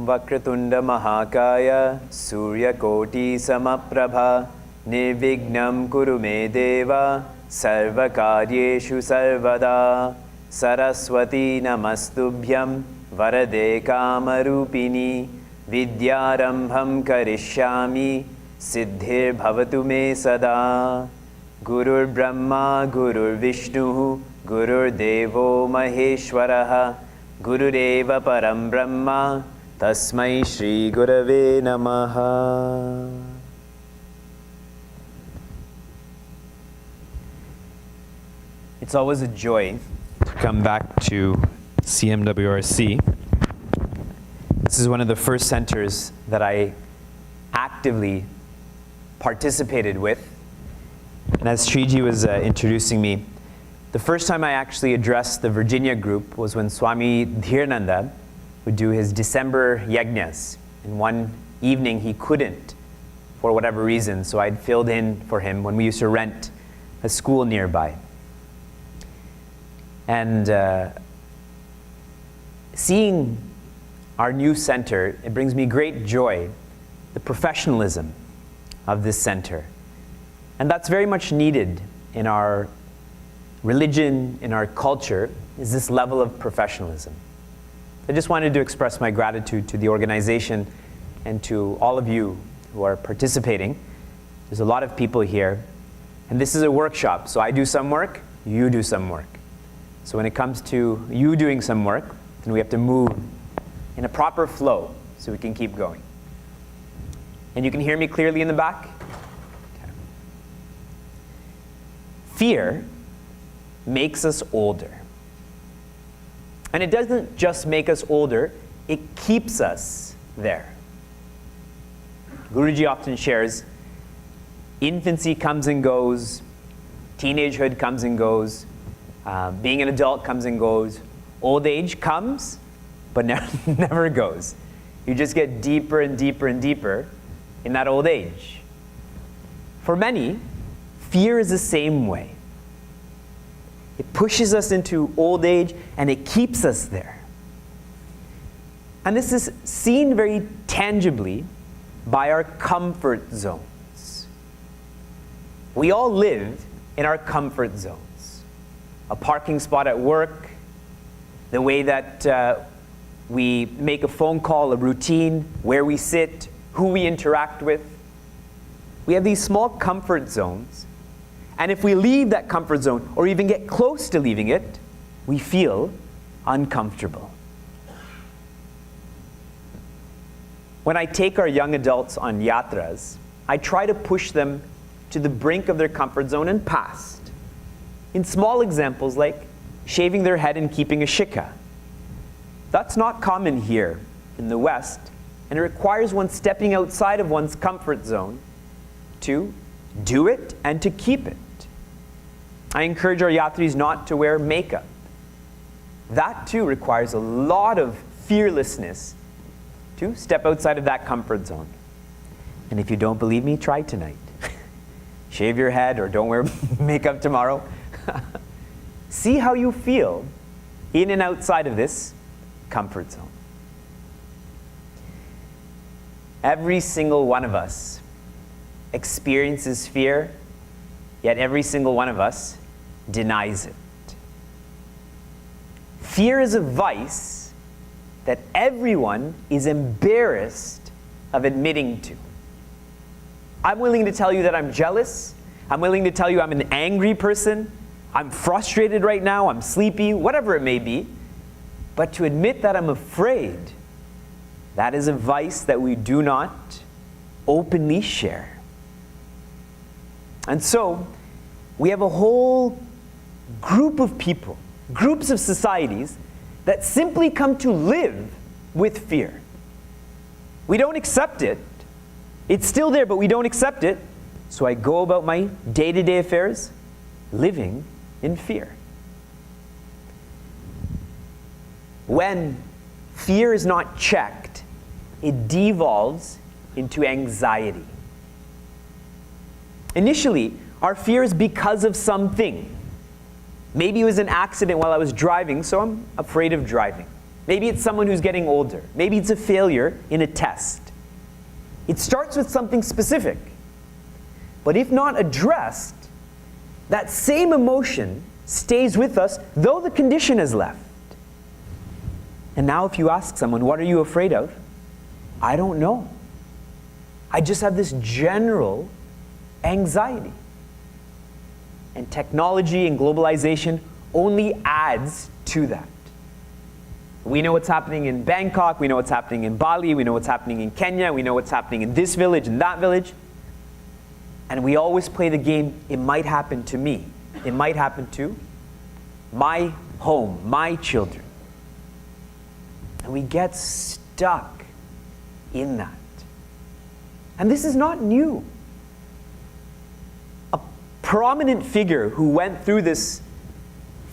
Vakratunda Mahakaya Surya Koti Samaprabha Nirvignam Kuru Me Deva Sarva Karyeshu Sarvada Saraswati Namastubhyam Varade Kamarupini Vidyarambham Karishyami Siddhir Bhavatu Me Sada Gurur Brahma Gurur Vishnu Gurur Devo Maheshwaraha Gurureva Param Brahma Tasmai Shri Gurave Namaha. It's always a joy to come back to CMWRC. This is one of the first centers that I actively participated with. And as Sriji was introducing me, the first time I actually addressed the Virginia group was when Swami Dhirananda would do his December yajnas. And one evening he couldn't, for whatever reason, so I'd filled in for him when we used to rent a school nearby. And seeing our new center, it brings me great joy, the professionalism of this center. And that's very much needed in our religion, in our culture, is this level of professionalism. I just wanted to express my gratitude to the organization and to all of you who are participating. There's a lot of people here, and this is a workshop, so I do some work, you do some work. So when it comes to you doing some work, then we have to move in a proper flow so we can keep going. And you can hear me clearly in the back? Okay. Fear makes us older. And it doesn't just make us older, it keeps us there. Guruji often shares, infancy comes and goes, teenagehood comes and goes, being an adult comes and goes, old age comes, but never goes. You just get deeper and deeper and deeper in that old age. For many, fear is the same way. It pushes us into old age and it keeps us there. And this is seen very tangibly by our comfort zones. We all live in our comfort zones. A parking spot at work, the way that we make a phone call, a routine, where we sit, who we interact with. We have these small comfort zones. And if we leave that comfort zone, or even get close to leaving it, we feel uncomfortable. When I take our young adults on yatras, I try to push them to the brink of their comfort zone and past. In small examples like shaving their head and keeping a shikha. That's not common here in the West, and it requires one stepping outside of one's comfort zone to do it and to keep it. I encourage our yatris not to wear makeup. That too requires a lot of fearlessness to step outside of that comfort zone. And if you don't believe me, try tonight. Shave your head or don't wear makeup tomorrow. See how you feel in and outside of this comfort zone. Every single one of us experiences fear, yet every single one of us denies it. Fear is a vice that everyone is embarrassed of admitting to. I'm willing to tell you that I'm jealous. I'm willing to tell you I'm an angry person. I'm frustrated right now. I'm sleepy, whatever it may be. But to admit that I'm afraid, that is a vice that we do not openly share. And so, we have a whole group of people, groups of societies, that simply come to live with fear. We don't accept it. It's still there, but we don't accept it. So I go about my day-to-day affairs living in fear. When fear is not checked, it devolves into anxiety. Initially, our fear is because of something. Maybe it was an accident while I was driving, so I'm afraid of driving. Maybe it's someone who's getting older. Maybe it's a failure in a test. It starts with something specific. But if not addressed, that same emotion stays with us, though the condition has left. And now if you ask someone, what are you afraid of? I don't know. I just have this general anxiety. And technology and globalization only adds to that. We know what's happening in Bangkok, we know what's happening in Bali, we know what's happening in Kenya, we know what's happening in this village and that village. And we always play the game, it might happen to me. It might happen to my home, my children. And we get stuck in that. And this is not new. A prominent figure who went through this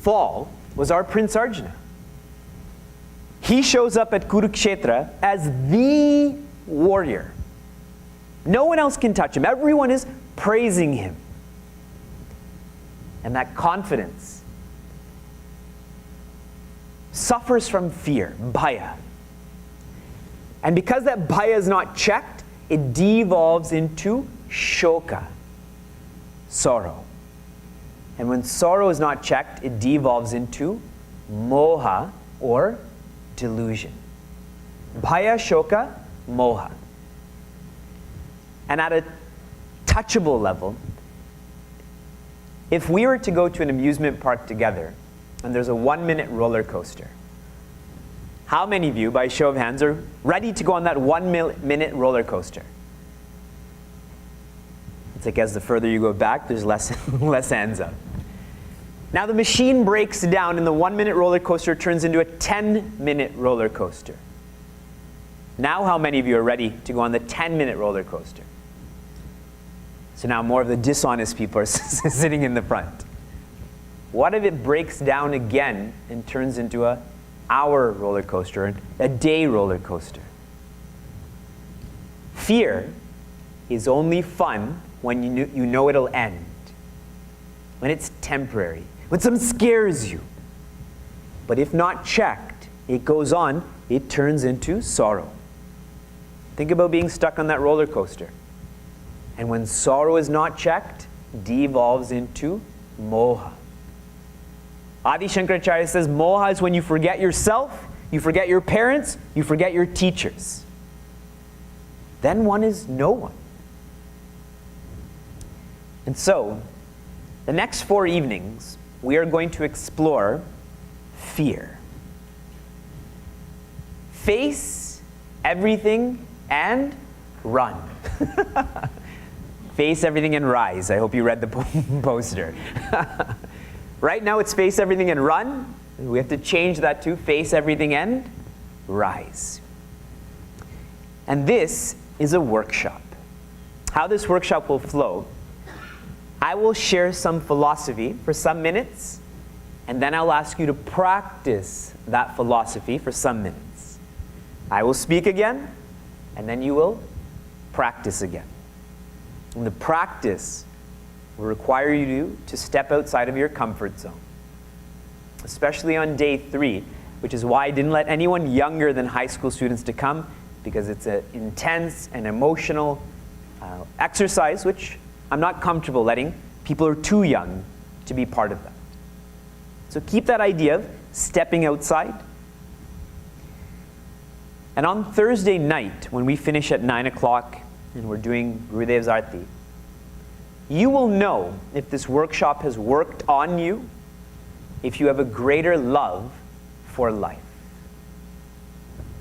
fall was our Prince Arjuna. He shows up at Kurukshetra as the warrior. No one else can touch him. Everyone is praising him. And that confidence suffers from fear, bhaya. And because that bhaya is not checked, it devolves into shoka, sorrow. And when sorrow is not checked, it devolves into moha, or delusion. Bhaya, shoka, moha. And at a touchable level, if we were to go to an amusement park together, and there's a 1-minute roller coaster, how many of you, by show of hands, are ready to go on that 1-minute roller coaster? It's like as the further you go back, there's less hands up. Now the machine breaks down and the 1-minute roller coaster turns into a 10-minute roller coaster. Now how many of you are ready to go on the 10-minute roller coaster? So now more of the dishonest people are sitting in the front. What if it breaks down again and turns into an hour roller coaster, a day roller coaster? Fear is only fun when you know it'll end, when it's temporary, when something scares you. But if not checked, it goes on, it turns into sorrow. Think about being stuck on that roller coaster. And when sorrow is not checked, devolves into moha. Adi Shankaracharya says moha is when you forget yourself, you forget your parents, you forget your teachers. Then one is no one. And so, the next 4 evenings, we are going to explore fear. Face everything and run. Face everything and rise. I hope you read the poster. Right now it's face everything and run. We have to change that to face everything and rise. And this is a workshop. How this workshop will flow, I will share some philosophy for some minutes, and then I'll ask you to practice that philosophy for some minutes. I will speak again, and then you will practice again. And the practice will require you to step outside of your comfort zone, especially on day 3, which is why I didn't let anyone younger than high school students to come, because it's an intense and emotional exercise, which I'm not comfortable letting people who are too young to be part of that. So keep that idea of stepping outside. And on Thursday night, when we finish at 9 o'clock and we're doing Gurudev's Aarti, you will know if this workshop has worked on you, if you have a greater love for life.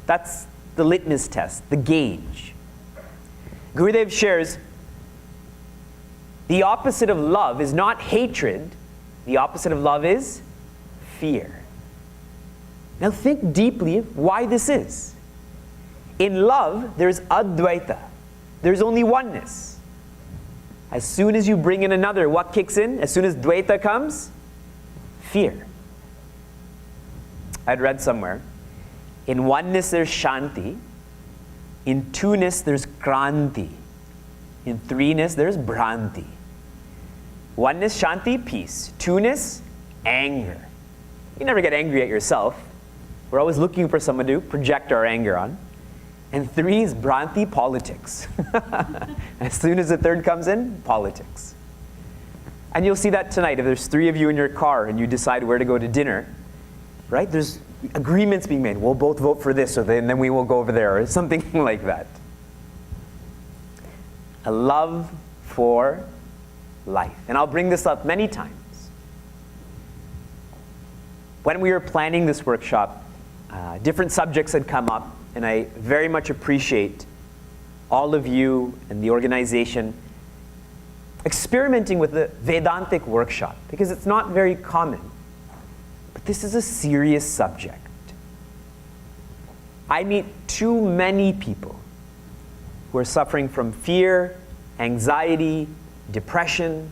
That's the litmus test, the gauge. Gurudev shares, the opposite of love is not hatred, the opposite of love is fear. Now think deeply of why this is. In love, there's Advaita. There's only oneness. As soon as you bring in another, what kicks in? As soon as Dvaita comes, fear. I'd read somewhere, in oneness there's Shanti, in two-ness there's Kranti, in three-ness there's Bhranti. Oneness, Shanti, peace. Two-ness, anger. You never get angry at yourself. We're always looking for someone to project our anger on. And three is Bhranti, politics. As soon as the third comes in, politics. And you'll see that tonight. If there's three of you in your car and you decide where to go to dinner, right? There's agreements being made. We'll both vote for this, or then we will go over there, or something like that. A love for life. And I'll bring this up many times. When we were planning this workshop, different subjects had come up, and I very much appreciate all of you and the organization experimenting with the Vedantic workshop, because it's not very common. But this is a serious subject. I meet too many people who are suffering from fear, anxiety, depression,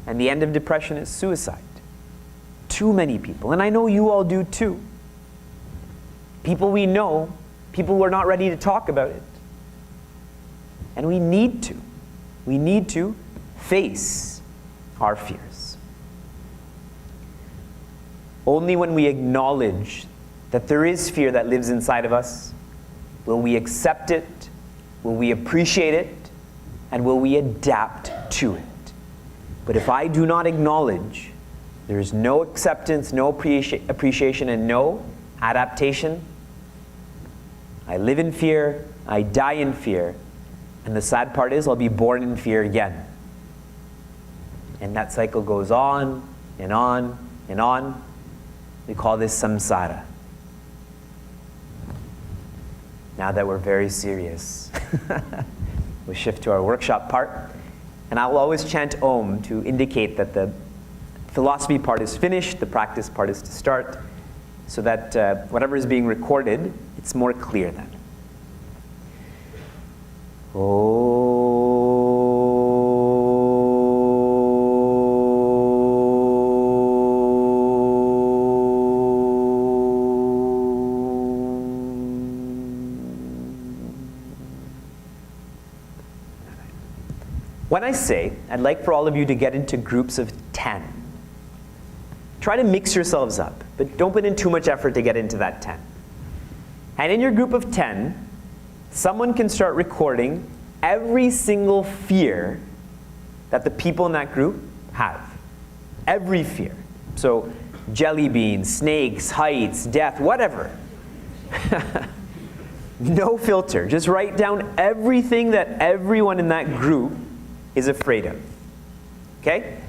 and the end of depression is suicide. Too many people, and I know you all do too. People we know, people who are not ready to talk about it. And we need to face our fears. Only when we acknowledge that there is fear that lives inside of us, will we accept it, will we appreciate it, and will we adapt to it. But if I do not acknowledge, there is no acceptance, no appreciation, and no adaptation, I live in fear, I die in fear, and the sad part is I'll be born in fear again. And that cycle goes on and on and on. We call this samsara. Now that we're very serious, we shift to our workshop part. And I will always chant Om to indicate that the philosophy part is finished, the practice part is to start, so that whatever is being recorded, it's more clear then. When I say, I'd like for all of you to get into groups of 10. Try to mix yourselves up, but don't put in too much effort to get into that 10. And in your group of 10, someone can start recording every single fear that the people in that group have. Every fear. So jelly beans, snakes, heights, death, whatever. No filter. Just write down everything that everyone in that group is afraid of. Okay?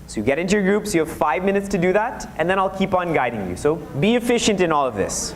So you get into your groups, you have 5 minutes to do that, and then I'll keep on guiding you. So be efficient in all of this.